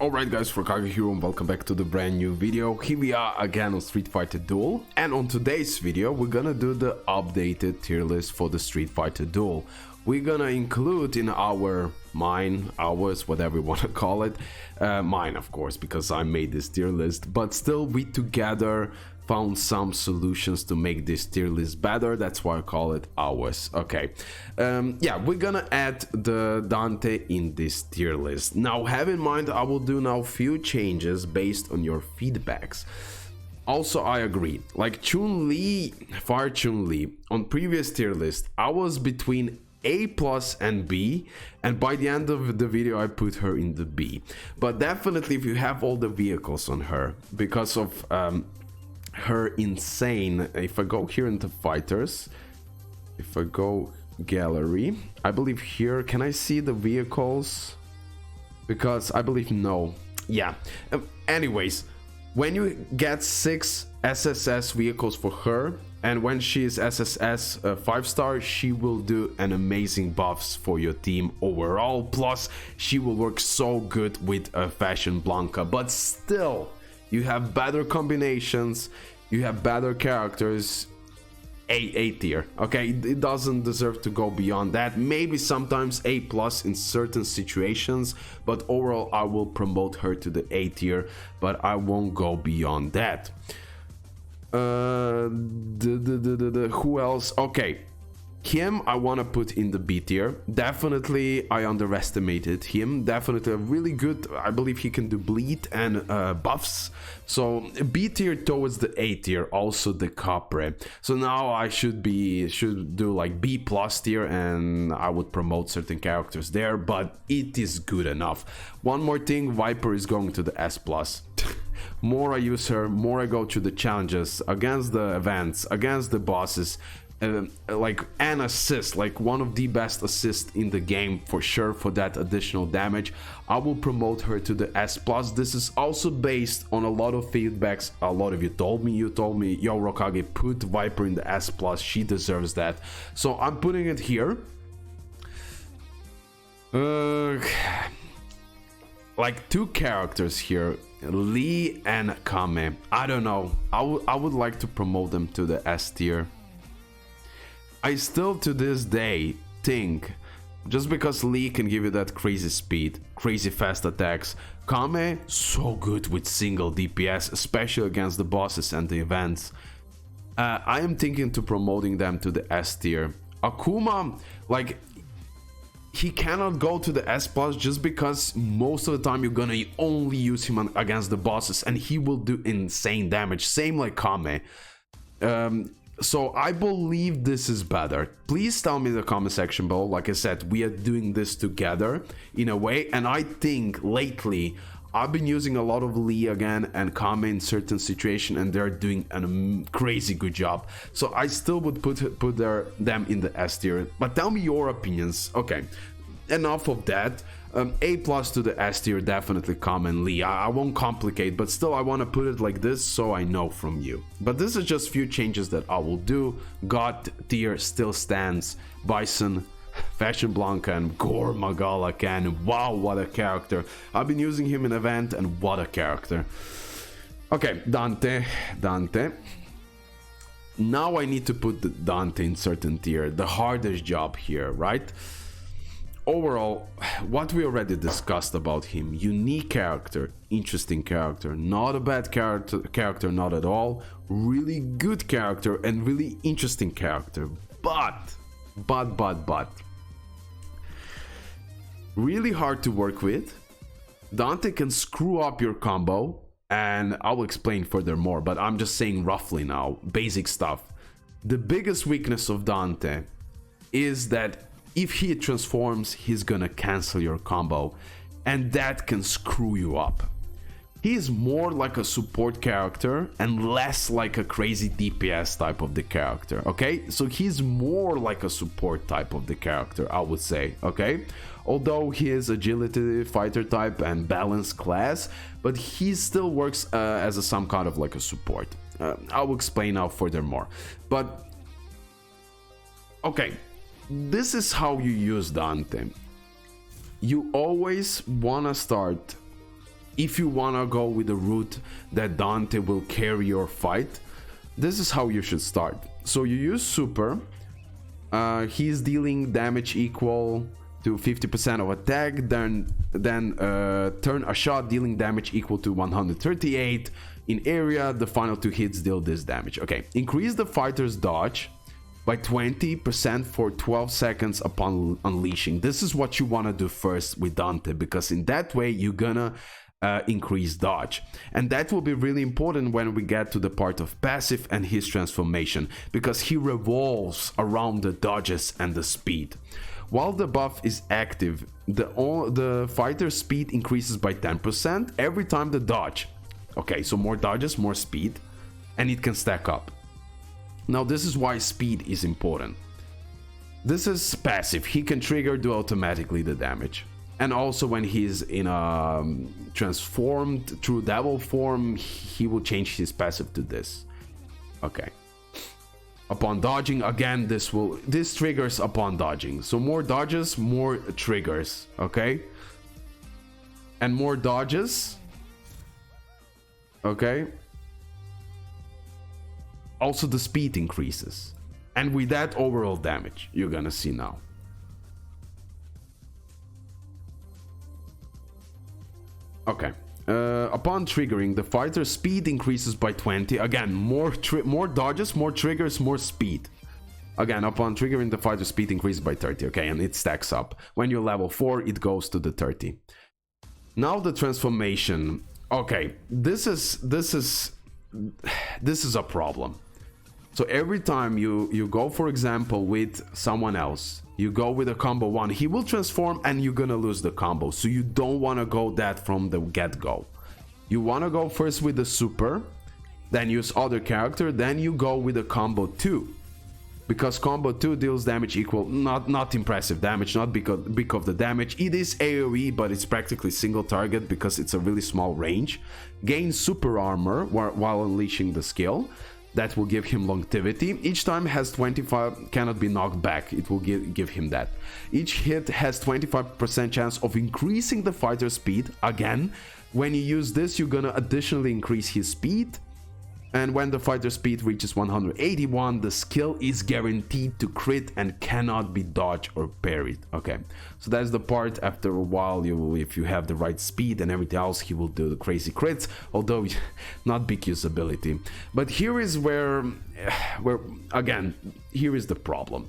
Alright guys, RoKage here and welcome back to the brand new video. Here we are again on Street Fighter Duel, and on today's video we're gonna do the updated tier list for the Street Fighter Duel. We're gonna include in ours, whatever you want to call it, mine of course, because I made this tier list, but still we together found some solutions to make this tier list better. That's why I call it ours. Okay, yeah, we're gonna add the Dante in this tier list. Now have in mind I will do now few changes based on your feedbacks. Also, I agree, like Fire Chun-Li on previous tier list I was between A+ and B, and by the end of the video I put her in the B. But definitely if you have all the vehicles on her because of her insane, if I go here into fighters, if I go gallery, I believe here, can I see the vehicles? Because I believe no. Yeah, anyways, when you get 6 SSS vehicles for her, and when she is SSS 5-star, she will do an amazing buffs for your team overall. Plus she will work so good with Fashion Blanca, but still you have better combinations, you have better characters. A tier, okay? It doesn't deserve to go beyond that. Maybe sometimes A+ in certain situations, but overall I will promote her to the A tier, but I won't go beyond that. Who else? Okay, him I want to put in the B tier. Definitely I underestimated him. Definitely a really good, I believe he can do bleed and buffs. So B tier towards the A tier, also the Capre. So now I should do like B+ tier, and I would promote certain characters there, but it is good enough. One more thing, Viper is going to the S+. More I use her, more I go through the challenges, against the events, against the bosses, like an assist, like one of the best assists in the game for sure for that additional damage. I will promote her to the S+. This is also based on a lot of feedbacks. A lot of you told me, yo RoKage, put Viper in the S+, she deserves that. So I'm putting it here. Like 2 characters here, Lee and Kame. I don't know, I would like to promote them to the S tier. I still to this day think, just because Lee can give you that crazy speed, crazy fast attacks, Kame so good with single DPS, especially against the bosses and the events. I am thinking to promoting them to the S tier. Akuma, like, he cannot go to the S+ just because most of the time you're gonna only use him against the bosses and he will do insane damage, same like Kame. So I believe this is better. Please tell me in the comment section below. Like I said, we are doing this together in a way, and I think lately I've been using a lot of Lee again and Kame in certain situation, and they're doing a crazy good job. So I still would put them in the S tier, but tell me your opinions. Okay, enough of that. A+ to the S tier, definitely Kame and Lee. I won't complicate, but still I want to put it like this so I know from you. But this is just few changes that I will do. God tier still stands. Bison, Fashion Blanca, and Gore Magala can. Wow, what a character. I've been using him in event, and what a character. Okay, Dante. Now I need to put the Dante in certain tier. The hardest job here, right? Overall, what we already discussed about him: unique character, interesting character, not a bad character, not at all, really good character and really interesting character, but really hard to work with. Dante can screw up your combo, and I'll explain furthermore, but I'm just saying roughly now, basic stuff. The biggest weakness of Dante is that if he transforms, he's gonna cancel your combo, and that can screw you up. He is more like a support character and less like a crazy DPS type of the character, okay? So he's more like a support type of the character, I would say, okay? Although he is agility fighter type and balanced class, but he still works as some kind of like a support. I will explain now furthermore. But okay, this is how you use Dante. You always wanna start if you want to go with the route that Dante will carry your fight, this is how you should start. So you use super, he's dealing damage equal to 50% of attack, then turn a shot dealing damage equal to 138 in area. The final 2 hits deal this damage. Okay, increase the fighter's dodge by 20% for 12 seconds upon unleashing. This is what you want to do first with Dante, because in that way you're gonna increase dodge, and that will be really important when we get to the part of passive and his transformation, because he revolves around the dodges and the speed. While the buff is active, the fighter's speed increases by 10% every time the dodge. Okay, so more dodges, more speed, and it can stack up. Now this is why speed is important. This is passive, he can trigger do automatically the damage. And also when he's in a transformed through devil form, he will change his passive to this. Okay. Upon dodging, again, this triggers upon dodging. So more dodges, more triggers, okay? And more dodges. Okay. Also the speed increases. And with that, overall damage, you're gonna see now. Okay. Upon triggering, the fighter's speed increases by 20. Again, more dodges, more triggers, more speed. Again, upon triggering, the fighter's speed increases by 30. Okay, and it stacks up. When you're level 4, it goes to the 30. Now the transformation. Okay, this is a problem. So every time you go, for example, with someone else, you go with a combo 1, he will transform and you're gonna lose the combo. So you don't want to go that from the get-go. You want to go first with the super, then use other character, then you go with a combo 2. Because combo 2 deals damage equal, not impressive damage, not because of the damage. It is AoE, but it's practically single target because it's a really small range. Gains super armor while unleashing the skill. That will give him longevity. Each time has 25, cannot be knocked back. It will give him that. Each hit has 25% chance of increasing the fighter's speed. Again, when you use this, you're gonna additionally increase his speed. And when the fighter's speed reaches 181, the skill is guaranteed to crit and cannot be dodged or parried. Okay, so that's the part. After a while, if you have the right speed and everything else, he will do the crazy crits, although not big usability. But here is where again, here is the problem.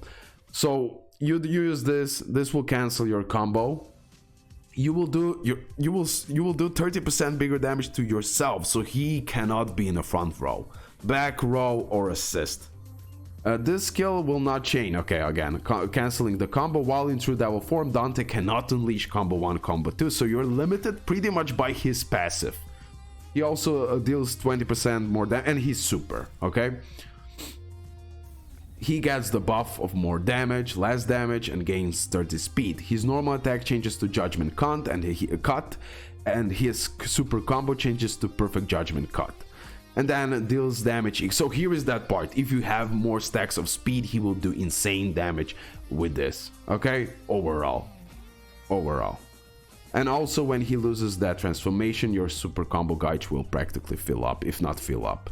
So you use this will cancel your combo. You will do 30% bigger damage to yourself, so he cannot be in the front row, back row, or assist. This skill will not chain. Okay, again, canceling the combo. While in true devil form, Dante cannot unleash combo 1, combo 2, so you're limited pretty much by his passive. He also deals 20% more damage, and he's super. Okay. He gets the buff of more damage, less damage, and gains 30 speed. His normal attack changes to Judgment Cut, and his super combo changes to Perfect Judgment Cut. And then deals damage. So here is that part. If you have more stacks of speed, he will do insane damage with this. Okay? Overall. And also when he loses that transformation, your super combo gauge will practically fill up, if not fill up.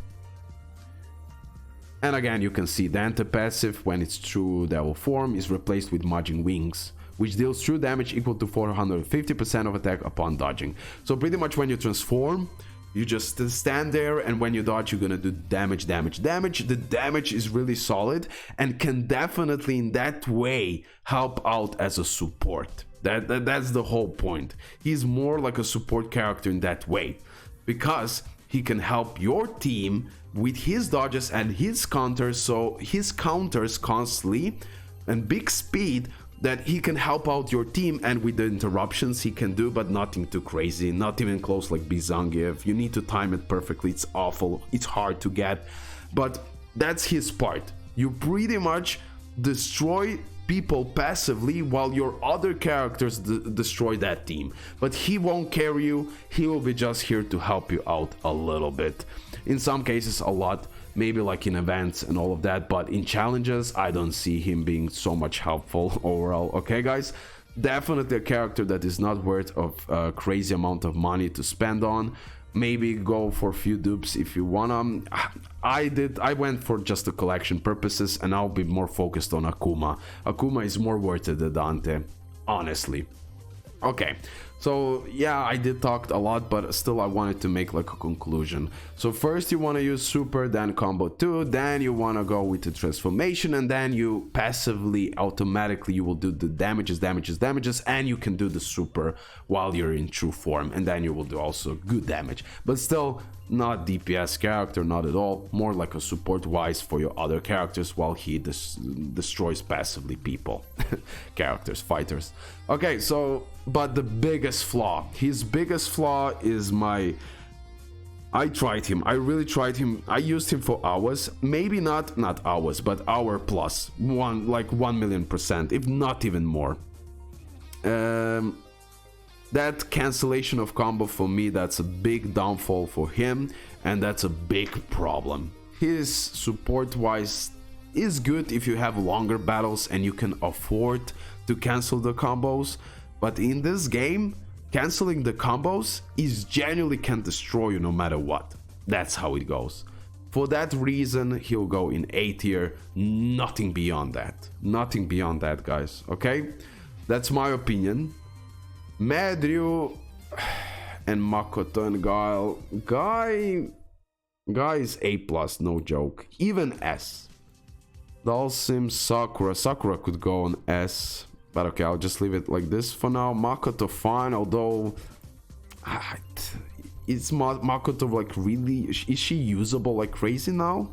And again, you can see Dante passive, when it's true devil form, is replaced with Margin Wings, which deals true damage equal to 450% of attack upon dodging. So pretty much when you transform, you just stand there, and when you dodge, you're gonna do damage. The damage is really solid and can definitely in that way help out as a support. That's the whole point. He's more like a support character in that way, because he can help your team with his dodges and his counters, so his counters constantly and big speed, that he can help out your team, and with the interruptions he can do, but nothing too crazy, not even close like Bizangief. You need to time it perfectly, it's awful, it's hard to get, but that's his part. You pretty much destroy people passively while your other characters destroy that team, but he won't carry you, he will be just here to help you out a little bit, in some cases a lot, maybe like in events and all of that, but in challenges I don't see him being so much helpful overall. Okay guys, Definitely a character that is not worth of a crazy amount of money to spend on. Maybe go for a few dupes if you wanna. I went for just the collection purposes, and I'll be more focused on Akuma. Akuma is more worth it than Dante, honestly. Okay, so yeah, I did talk a lot, but still I wanted to make like a conclusion. So first you want to use super, then combo 2, then you want to go with the transformation, and then you passively, automatically, you will do the damages, and you can do the super while you're in true form, and then you will do also good damage. But still, not DPS character, not at all, more like a support wise for your other characters while he destroys passively people. Characters, fighters. Okay, so, but the biggest flaw, his biggest flaw is I tried him, I really tried him, I used him for hours, maybe not hours, but hour plus, like 1,000,000%, if not even more. That cancellation of combo for me, that's a big downfall for him, and that's a big problem. His support wise is good if you have longer battles and you can afford to cancel the combos, but in this game, canceling the combos is genuinely can destroy you no matter what. That's how it goes. For that reason, he'll go in A tier, nothing beyond that. Nothing beyond that, guys, okay? That's my opinion. Madryu and Makoto and Guile. Guy is A+, no joke. Even S. Dalsim, Sakura could go on S. But okay, I'll just leave it like this for now. Makoto fine, although... Is Makoto like really... Is she usable like crazy now?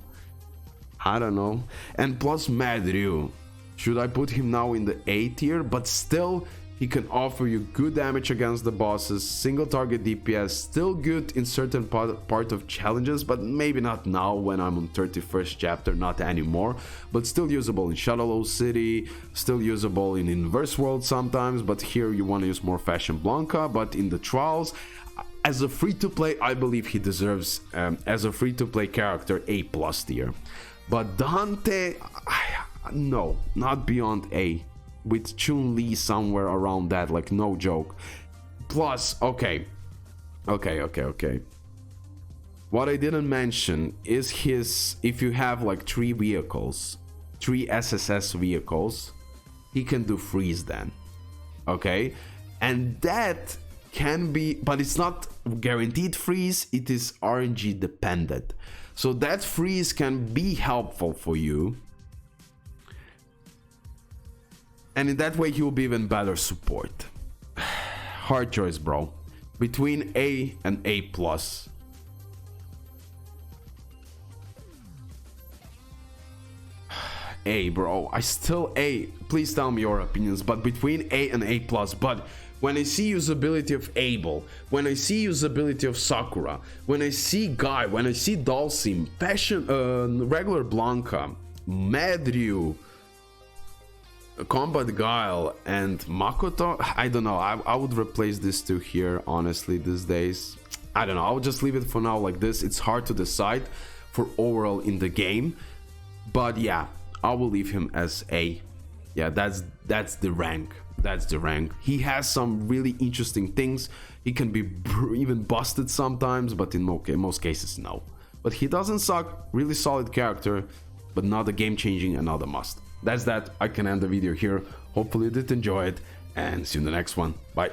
I don't know. And plus Madryu. Should I put him now in the A tier? But still... He can offer you good damage against the bosses, single target DPS, still good in certain part of challenges, but maybe not now when I'm on 31st chapter, not anymore, but still usable in Shadowlow City, still usable in Inverse World sometimes, but here you want to use more Fashion Blanca, but in the trials, as a free-to-play, I believe he deserves, as a free-to-play character, A+ tier. But Dante, no, not beyond A. With Chun-Li somewhere around that, like no joke. Plus, okay. What I didn't mention is his, if you have like 3 vehicles, 3 SSS vehicles, he can do freeze then. Okay? And that can be, but it's not guaranteed freeze, it is RNG dependent. So that freeze can be helpful for you. And in that way, he will be even better support. Hard choice, bro. Between A and A+. A, bro. I still A. Please tell me your opinions. But between A and A+. But when I see usability of Abel, when I see usability of Sakura, when I see Guy, when I see Dalsim, regular Blanca, Madryu, Combat Guile and Makoto, I don't know, I would replace these two here, honestly, these days. I don't know, I'll just leave it for now like this. It's hard to decide for overall in the game, but yeah, I will leave him as A. Yeah, that's the rank. That's the rank. He has some really interesting things. He can be even busted sometimes, but in most cases, no. But he doesn't suck. Really solid character, but not a game-changing and not a must. That's that. I can end the video here. Hopefully you did enjoy it, and see you in the next one. Bye.